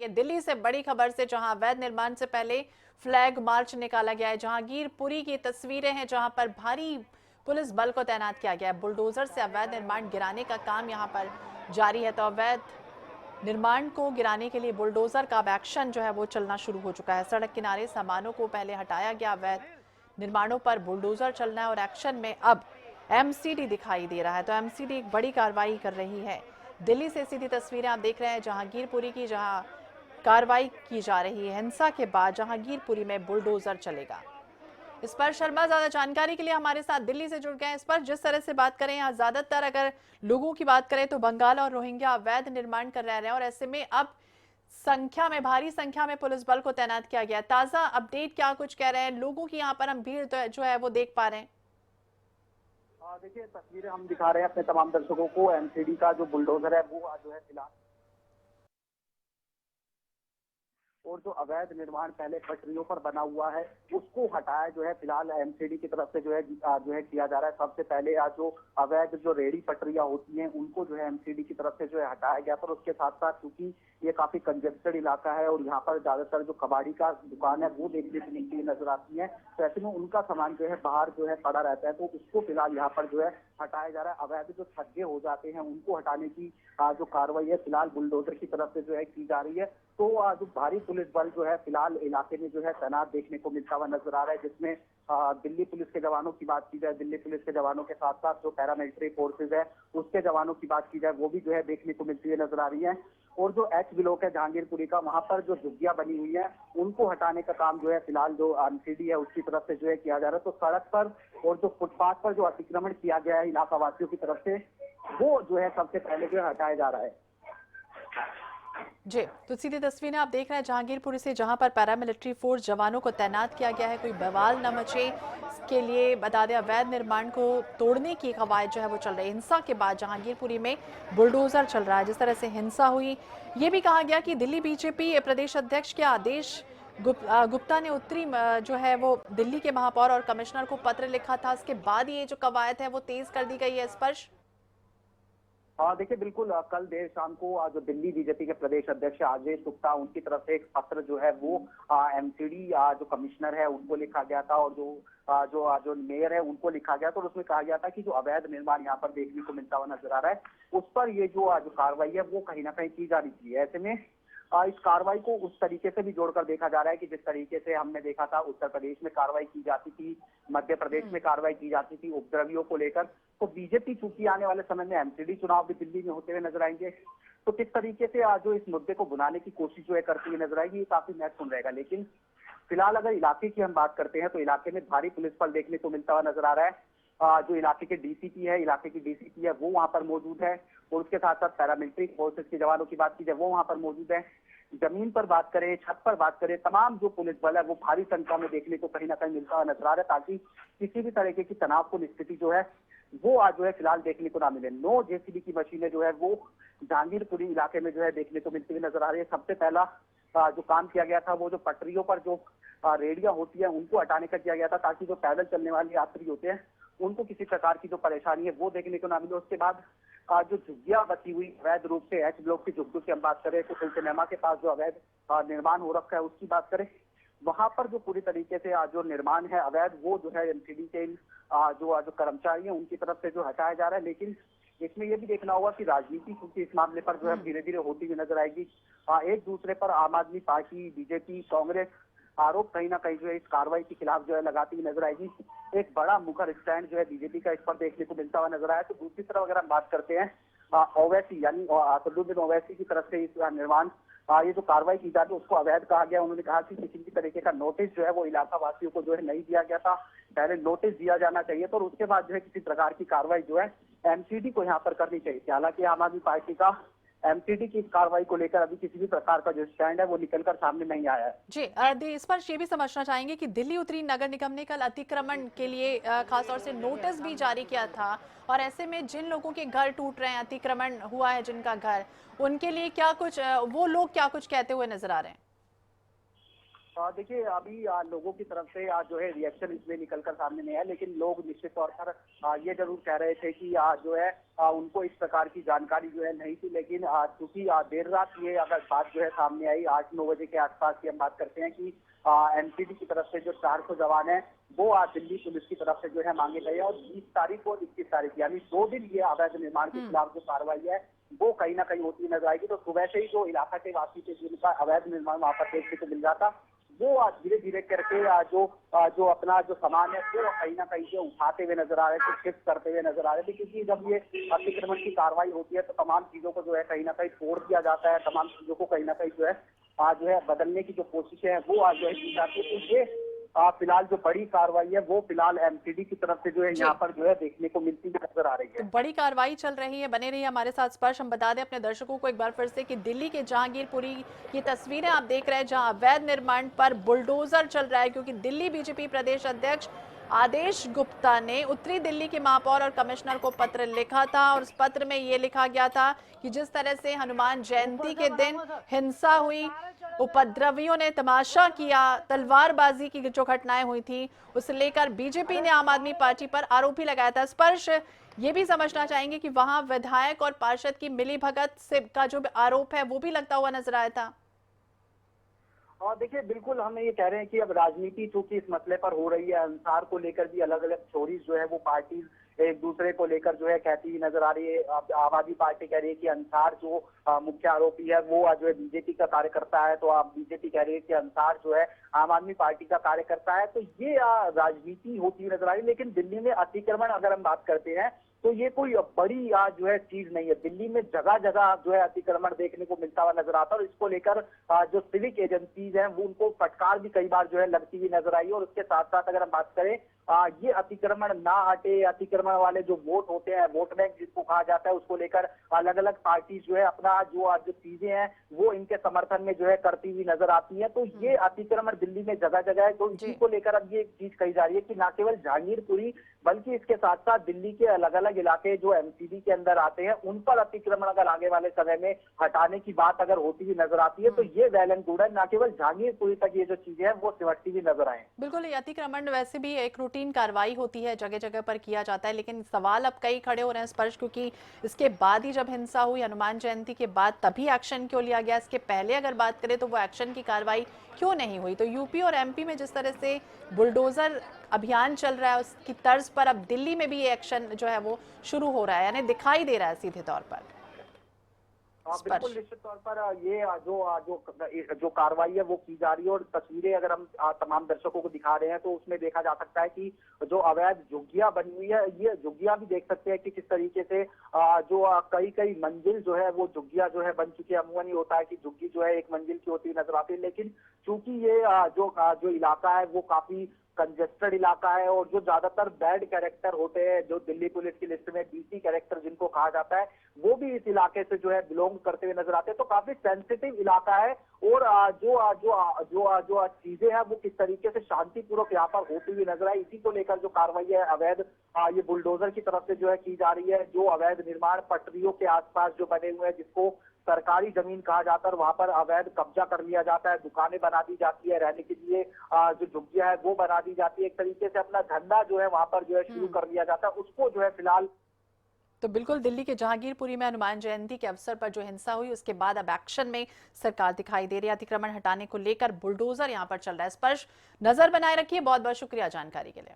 ये दिल्ली से बड़ी खबर से, जहां अवैध निर्माण से पहले फ्लैग मार्च निकाला गया है। जहांगीरपुरी की तस्वीरें हैं जहां पर भारी पुलिस बल को तैनात किया गया है। बुलडोजर से अवैध निर्माण गिराने का काम यहां पर जारी है। तो अवैध निर्माण को गिराने के लिए बुलडोजर का अब एक्शन जो है वो चलना शुरू हो चुका है। सड़क किनारे सामानों को पहले हटाया गया, अवैध निर्माणों पर बुलडोजर चलना है और एक्शन में अब एमसीडी दिखाई दे रहा है। तो एमसीडी एक बड़ी कार्रवाई कर रही है। दिल्ली से सीधी तस्वीरें आप देख रहे हैं जहांगीरपुरी की, जहां कार्रवाई की जा रही है। हिंसा के बाद जहांगीरपुरी में बुलडोजर चलेगा। इस पर शर्मा ज्यादा जानकारी के लिए हमारे साथ दिल्ली से जुड़ गए हैं। इस पर जिस तरह से बात करें, यहाँ ज्यादातर अगर लोगों की बात करें तो बंगाल और रोहिंग्या अवैध निर्माण कर रहे हैं और ऐसे में अब संख्या में, भारी संख्या में पुलिस बल को तैनात किया गया। ताजा अपडेट क्या कुछ कह रहे हैं लोगों की, यहाँ पर हम भीड़ जो है वो देख पा रहे हैं? देखिए, तस्वीरें हम दिखा रहे हैं अपने तमाम दर्शकों को। एमसीडी का जो बुलडोजर है वो जो है फिलहाल, और जो अवैध निर्माण पहले पटरियों पर बना हुआ है उसको हटाया जो है फिलहाल एमसीडी की तरफ से जो है किया जा रहा है। सबसे पहले आज जो अवैध जो रेहड़ी पटरियां होती हैं उनको जो है एमसीडी की तरफ से जो है हटाया गया। पर उसके साथ साथ क्योंकि ये काफी कंजेस्टेड इलाका है और यहाँ पर ज्यादातर जो कबाड़ी का दुकान है वो देखने को मिलती हुई नजर आती है, तो ऐसे में उनका सामान जो है बाहर जो है पड़ा रहता है, तो उसको फिलहाल यहाँ पर जो है हटाया जा रहा है। अवैध जो छज्जे हो जाते हैं उनको हटाने की जो कार्रवाई है फिलहाल बुलडोजर की तरफ से जो है की जा रही है। तो जो भारी पुलिस बल जो है फिलहाल इलाके में जो है तैनात देखने को मिलता हुआ नजर आ रहा है, जिसमें दिल्ली पुलिस के जवानों की बात की जाए, दिल्ली पुलिस के जवानों के साथ साथ जो पैरामिलिट्री फोर्सेज है उसके जवानों की बात की जाए, वो भी जो है देखने को मिलती हुई नजर आ रही है। और जो एच ब्लॉक है जहांगीरपुरी का, वहां पर जो झुग्गियां बनी हुई है उनको हटाने का काम जो है फिलहाल जो एमसीडी है उसकी तरफ से जो है किया जा रहा है। तो सड़क पर और जो फुटपाथ पर जो अतिक्रमण किया गया है इलाका वासियों की तरफ से, वो जो है सबसे पहले जो है हटाया जा रहा है। जी, तो सीधी तस्वीरें आप देख रहे हैं जहांगीरपुरी से, जहां पर पैरामिलिट्री फोर्स जवानों को तैनात किया गया है। कोई बवाल न मचे इसके लिए बता दें, अवैध निर्माण को तोड़ने की कवायद जो है वो चल रही है। हिंसा के बाद जहांगीरपुरी में बुलडोजर चल रहा है। जिस तरह से हिंसा हुई, ये भी कहा गया कि दिल्ली बीजेपी प्रदेश अध्यक्ष के आदेश गुप्ता ने उत्तरी जो है वो दिल्ली के महापौर और कमिश्नर को पत्र लिखा था। उसके बाद ये जो कवायद है वो तेज कर दी गई है। स्पर्श देखिए, बिल्कुल कल देर शाम को जो दिल्ली बीजेपी के प्रदेश अध्यक्ष आदेश गुप्ता, उनकी तरफ से एक पत्र जो है वो एमसीडी जो कमिश्नर है उनको लिखा गया था, और जो मेयर है उनको लिखा गया था, और उसमें कहा गया था कि जो अवैध निर्माण यहाँ पर देखने को मिलता हुआ नजर आ रहा है उस पर ये जो कार्रवाई है वो कहीं ना कहीं की जानी चाहिए। ऐसे में इस कार्रवाई को उस तरीके से भी जोड़कर देखा जा रहा है कि जिस तरीके से हमने देखा था उत्तर प्रदेश में कार्रवाई की जाती थी, मध्य प्रदेश में कार्रवाई की जाती थी उपद्रवियों को लेकर, तो बीजेपी चूंकि आने वाले समय में एमसीडी चुनाव भी दिल्ली में होते हुए नजर आएंगे, तो किस तरीके से आज जो इस मुद्दे को भुनाने की कोशिश जो है करती हुई नजर आएगी, ये काफी महत्वपूर्ण रहेगा। लेकिन फिलहाल अगर इलाके की हम बात करते हैं तो इलाके में भारी पुलिस बल देखने को मिलता हुआ नजर आ रहा है। जो इलाके के डीसीपी है, इलाके की डीसीपी है वो वहां पर मौजूद है, और उसके साथ साथ पैरामिलिट्री फोर्सेस के जवानों की बात की जाए वो वहां पर मौजूद है। जमीन पर बात करें, छत पर बात करें, तमाम जो पुलिस बल है वो भारी संख्या में देखने को कहीं ना कहीं मिलता हुआ नजर आ रहा है, ताकि किसी भी तरीके की तनावपूर्ण स्थिति जो है वो आज जो है फिलहाल देखने को ना मिले। 9 जेसीबी की मशीनें जो है वो जहांगीरपुरी इलाके में जो है देखने को मिलती हुई नजर आ रही है। सबसे पहला जो काम किया गया था वो जो पटरियों पर जो रेडियां होती है उनको हटाने का किया गया था, ताकि जो पैदल चलने वाले यात्री होते हैं उनको किसी प्रकार की जो परेशानी है वो देखने को ना मिले। उसके बाद जो झुग्गियां बची हुई अवैध रूप से एच ब्लॉक की झुग्गियों की हम बात करें, तो सिनेमा के पास जो अवैध निर्माण हो रखा है उसकी बात करें, वहां पर जो पूरी तरीके से जो निर्माण है अवैध वो जो है एमसीडी के जो कर्मचारी है उनकी तरफ से जो हटाया जा रहा है। लेकिन इसमें यह भी देखना होगा कि राजनीति क्योंकि इस मामले पर जो है धीरे धीरे होती हुई नजर आएगी। एक दूसरे पर आम आदमी पार्टी, बीजेपी, कांग्रेस आरोप कहीं ना कहीं जो है इस कार्रवाई के खिलाफ जो है लगाती हुई नजर आएगी। एक बड़ा मुखर स्टैंड जो है बीजेपी का इस पर देखने को मिलता हुआ नजर आया। तो दूसरी तरफ अगर हम बात करते हैं ओवैसी यानी असदुद्दीन ओवैसी की तरफ से इस निर्माण ये जो कार्रवाई की जाती है उसको अवैध कहा गया। उन्होंने कहा कि किसी भी तरीके का नोटिस जो है वो इलाका वासियों को जो है नहीं दिया गया था, पहले नोटिस दिया जाना चाहिए था और उसके बाद जो है किसी प्रकार की कार्रवाई जो है एमसीडी को यहाँ पर करनी चाहिए। हालांकि आम आदमी पार्टी का एमसीडी की इस कार्रवाई को लेकर अभी किसी भी प्रकार का जो स्टैंड है वो निकलकर सामने नहीं आया है। जी, इस पर ये भी समझना चाहेंगे कि दिल्ली उत्तरी नगर निगम ने कल अतिक्रमण के लिए खासतौर से नोटिस भी जारी किया था, और ऐसे में जिन लोगों के घर टूट रहे हैं, अतिक्रमण हुआ है जिनका घर, उनके लिए क्या कुछ वो लोग क्या कुछ कहते हुए नजर आ रहे हैं? देखिए अभी लोगों की तरफ से जो है रिएक्शन इसमें निकलकर सामने नहीं आया, लेकिन लोग निश्चित तौर पर ये जरूर कह रहे थे कि जो है उनको इस प्रकार की जानकारी जो है नहीं थी, लेकिन चूंकि देर रात ये अगर बात जो है सामने आई 8-9 बजे के आसपास की हम बात करते हैं कि एमसीडी की तरफ से जो 400 जवान है वो आज दिल्ली पुलिस की तरफ से जो है मांगे गए और 20 तारीख और 21 तारीख यानी 2 दिन ये अवैध निर्माण के खिलाफ जो कार्रवाई है वो कहीं ना कहीं होती नजर आएगी। तो सुबह से ही जो इलाका के वासी थे जिनका अवैध निर्माण वहां पर देखने को मिल रहा था, वो आज धीरे धीरे करके जो अपना जो सामान है वो कहीं ना कहीं से उठाते हुए नजर आ रहे थे, शिफ्ट करते हुए नजर आ रहे थे, क्योंकि जब ये अतिक्रमण की कार्रवाई होती है तो तमाम चीजों को जो है कहीं ना कहीं तोड़ दिया जाता है, तमाम चीजों को कहीं ना कहीं जो है बदलने की जो कोशिशें हैं वो आज जो है की जाती है। तो ये फिलहाल जो बड़ी कार्रवाई है वो फिलहाल एमसीडी की तरफ से जो है यहाँ पर जो है देखने को मिलती नजर आ रही है। तो बड़ी कार्रवाई चल रही है, बने रहिए हमारे साथ। स्पर्श, हम बता दें अपने दर्शकों को एक बार फिर से कि दिल्ली के जहांगीरपुरी की तस्वीरें आप देख रहे हैं जहां अवैध निर्माण पर बुलडोजर चल रहा है, क्योंकि दिल्ली बीजेपी प्रदेश अध्यक्ष आदेश गुप्ता ने उत्तरी दिल्ली के महापौर और कमिश्नर को पत्र लिखा था और उस पत्र में ये लिखा गया था कि जिस तरह से हनुमान जयंती के दिन हिंसा हुई, उपद्रवियों ने तमाशा किया, तलवारबाजी की जो घटनाएं हुई थी, उसे लेकर बीजेपी ने आम आदमी पार्टी पर आरोप भी लगाया था। स्पर्श, ये भी समझना चाहेंगे कि वहां विधायक और पार्षद की मिलीभगत से का जो आरोप है वो भी लगता हुआ नजर आया था। और देखिए बिल्कुल हम ये कह रहे हैं कि अब राजनीति चूंकि इस मसले पर हो रही है, अंसार को लेकर भी अलग अलग थ्योरीज जो है वो पार्टी एक दूसरे को लेकर जो है कहती हुई नजर आ रही है। आम आदमी पार्टी कह रही है कि अंसार जो मुख्य आरोपी है वो जो है बीजेपी का कार्यकर्ता है, तो आप बीजेपी कह रही है कि अंसार जो है आम आदमी पार्टी का कार्यकर्ता है। तो ये राजनीति होती हुई नजर आ रही है। लेकिन दिल्ली में अतिक्रमण अगर हम बात करते हैं तो ये कोई बड़ी जो है चीज नहीं है। दिल्ली में जगह जगह जो है अतिक्रमण देखने को मिलता हुआ नजर आता है और इसको लेकर जो सिविक एजेंसीज हैं वो उनको फटकार भी कई बार जो है लगती हुई नजर आई। और उसके साथ साथ अगर हम बात करें ये अतिक्रमण ना हटे, अतिक्रमण वाले जो वोट होते हैं, वोट बैंक जिसको कहा जाता है, उसको लेकर अलग अलग पार्टी जो है अपना जो चीजें हैं वो इनके समर्थन में जो है करती हुई नजर आती है। तो ये अतिक्रमण दिल्ली में जगह जगह है। तो इसी को लेकर अब ये चीज कही जा रही है कि न केवल जहांगीरपुरी बल्कि इसके साथ साथ दिल्ली के अलग अलग इलाके जो एमसीडी के अंदर आते हैं उन पर अतिक्रमण अगर आगे वाले समय में हटाने की बात अगर होती हुई नजर आती है तो ये वेल एंड गुड है, न केवल जहांगीरपुरी तक ये जो चीजें हैं वो सिमटती हुई नजर आए। बिल्कुल, ये अतिक्रमण वैसे भी एक रूटीन कार्रवाई होती है, जगह जगह पर किया जाता है, लेकिन सवाल अब कई खड़े हो रहे हैं स्पर्श, क्योंकि इसके बाद ही जब हिंसा हुई हनुमान जयंती के बाद तभी एक्शन क्यों लिया गया, इसके पहले अगर बात करें तो वो एक्शन की कार्रवाई क्यों नहीं हुई। तो यूपी और एमपी में जिस तरह से बुलडोजर अभियान चल रहा है उसकी तर्ज पर अब दिल्ली में भी ये एक्शन जो है वो शुरू हो रहा है, यानी दिखाई दे रहा है सीधे तौर पर। बिल्कुल निश्चित तौर पर ये जो कार्रवाई है वो की जा रही है। और तस्वीरें अगर हम तमाम दर्शकों को दिखा रहे हैं तो उसमें देखा जा सकता है कि जो अवैध झुग्गियां बनी हुई है, ये झुग्गियां भी देख सकते हैं कि किस तरीके से जो कई कई मंजिल जो है वो झुग्गियां जो है बन चुकी है। अमूमन ही होता है कि झुग्गी जो है एक मंजिल की होती नजर आती है, लेकिन चूंकि ये जो इलाका है वो काफी कंजेस्टेड इलाका है और जो ज्यादातर बैड कैरेक्टर होते हैं जो दिल्ली पुलिस की लिस्ट में बीसी कैरेक्टर जिनको कहा जाता है वो भी इस इलाके से जो है बिलोंग करते हुए नजर आते हैं। तो काफी सेंसिटिव इलाका है और जो चीजें हैं वो किस तरीके से शांतिपूर्वक यहाँ पर होती हुई नजर आई, इसी को लेकर जो कार्रवाई है अवैध ये बुलडोजर की तरफ से जो है की जा रही है। जो अवैध निर्माण पटरियों के आसपास जो बने हुए हैं जिसको सरकारी जमीन कहा जाता है, वहां पर अवैध कब्जा कर लिया जाता है, दुकानें बना दी जाती है, रहने के लिए जो झुग्गियां है वो बना दी जाती है, एक तरीके से अपना धंधा जो है वहां पर जो है शुरू कर लिया जाता है, उसको जो है फिलहाल। तो बिल्कुल दिल्ली के जहांगीरपुरी में हनुमान जयंती के अवसर पर जो हिंसा हुई उसके बाद अब एक्शन में सरकार दिखाई दे रही है। अतिक्रमण हटाने को लेकर बुलडोजर यहां पर चल रहा है। स्पर्श, नजर बनाए रखिए। बहुत बहुत शुक्रिया जानकारी के लिए।